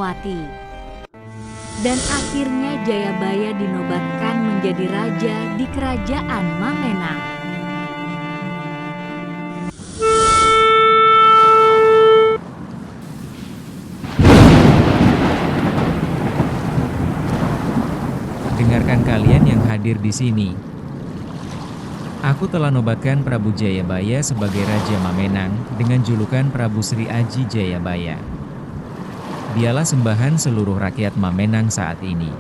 Istrinowati. Dan akhirnya Jayabaya dinobatkan menjadi raja di kerajaan Mamenang. Dengarkan kalian yang hadir di sini. Aku telah nobatkan Prabu Jayabaya sebagai Raja Mamenang dengan julukan Prabu Sri Aji Jayabaya. Dialah sembahan seluruh rakyat Mamenang saat ini.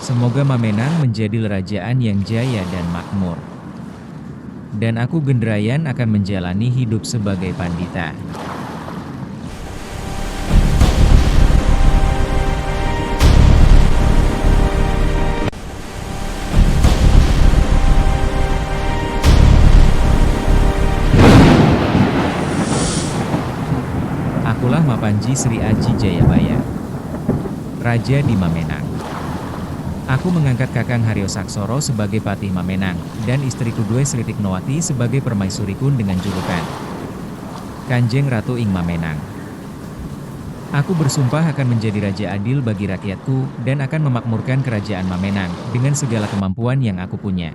Semoga Mamenang menjadi kerajaan yang jaya dan makmur. Dan aku Gendrayan akan menjalani hidup sebagai pandita. Akulah Mapanji Sri Aji Jayabaya, Raja di Mamenang. Aku mengangkat Kakang Haryo Saksoro sebagai Patih Mamenang, dan istriku Dwe Sri Tiknowati sebagai permaisuriku dengan julukan Kanjeng Ratu ing Mamenang. Aku bersumpah akan menjadi raja adil bagi rakyatku, dan akan memakmurkan kerajaan Mamenang dengan segala kemampuan yang aku punya.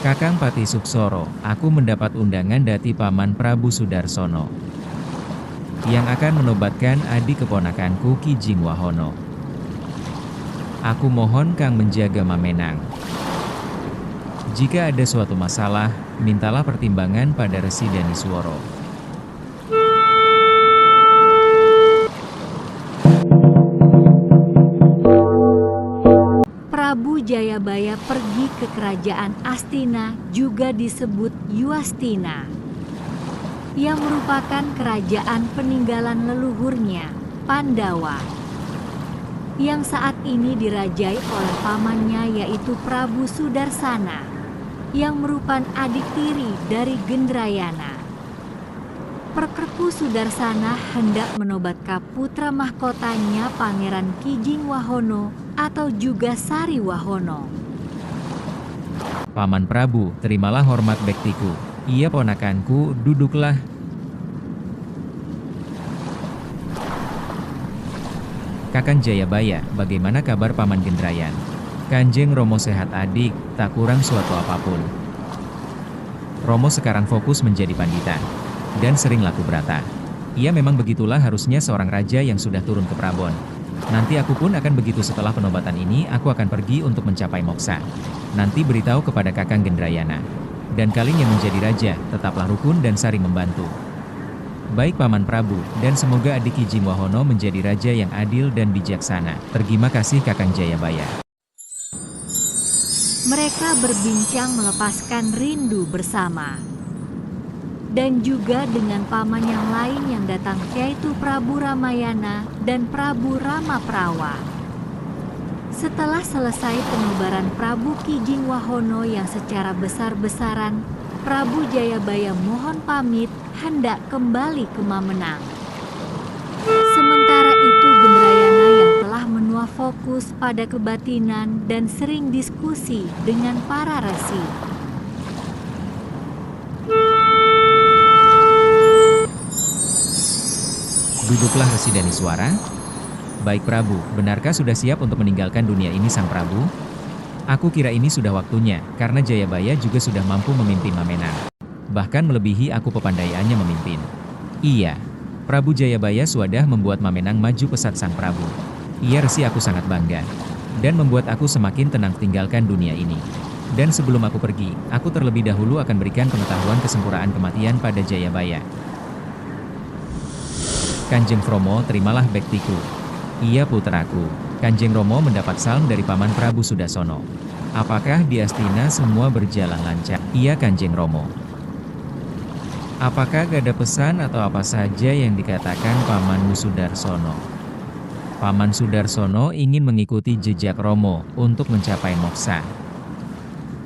Kakang Patih Suksoro, aku mendapat undangan dari Paman Prabu Sudarsono yang akan menobatkan adik keponakanku Ki Jingwahono. Aku mohon Kang menjaga Mamenang. Jika ada suatu masalah, mintalah pertimbangan pada Resi Danisworo. Prabu Jayabaya pergi ke kerajaan Astina, juga disebut Yuastina, yang merupakan kerajaan peninggalan leluhurnya, Pandawa, yang saat ini dirajai oleh pamannya yaitu Prabu Sudarsana, yang merupakan adik tiri dari Gendrayana. Prabu Sudarsana hendak menobatkan putra mahkotanya Pangeran Ki Jingwahono atau juga Sariwahono. Paman Prabu, terimalah hormat bektiku. Ia ponakanku, duduklah. Kakang Jayabaya, bagaimana kabar Paman Gendrayan? Kanjeng Romo sehat adik, tak kurang suatu apapun. Romo sekarang fokus menjadi pandita dan sering laku brata. Ia memang begitulah harusnya seorang raja yang sudah turun ke Prabon. Nanti aku pun akan begitu. Setelah penobatan ini aku akan pergi untuk mencapai moksa. Nanti beritahu kepada Kakang Gendrayana. Dan kalian yang menjadi raja, tetaplah rukun dan saling membantu. Baik Paman Prabu, dan semoga adik Ki Jingwahono menjadi raja yang adil dan bijaksana. Terima kasih Kakang Jayabaya. Mereka berbincang melepaskan rindu bersama. Dan juga dengan paman yang lain yang datang, yaitu Prabu Ramayana dan Prabu Ramaprawa. Setelah selesai penobaran Prabu Ki Jingwahono yang secara besar-besaran, Prabu Jayabaya mohon pamit hendak kembali ke Mamenang. Sementara itu Gendrayana yang telah menua fokus pada kebatinan dan sering diskusi dengan para resi. Duduklah Resi Daniswara. Baik Prabu, benarkah sudah siap untuk meninggalkan dunia ini Sang Prabu? Aku kira ini sudah waktunya, karena Jayabaya juga sudah mampu memimpin Mamenang. Bahkan melebihi aku pepandaiannya memimpin. Iya, Prabu Jayabaya sudah membuat Mamenang maju pesat Sang Prabu. Ia resi aku sangat bangga. Dan membuat aku semakin tenang tinggalkan dunia ini. Dan sebelum aku pergi, aku terlebih dahulu akan berikan pengetahuan kesempurnaan kematian pada Jayabaya. Kanjeng Romo, terimalah bektiku. Ia putraku. Kanjeng Romo mendapat salam dari Paman Prabu Sudarsono. Apakah di Astina semua berjalan lancar? Iya Kanjeng Romo. Apakah ada pesan atau apa saja yang dikatakan Pamanmu Sudarsono? Paman Sudarsono ingin mengikuti jejak Romo untuk mencapai moksa.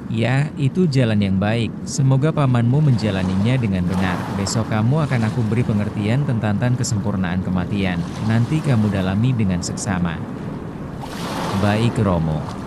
Ya, itu jalan yang baik. Semoga pamanmu menjalaninya dengan benar. Besok kamu akan aku beri pengertian tentang kesempurnaan kematian. Nanti kamu dalami dengan seksama. Baik Romo.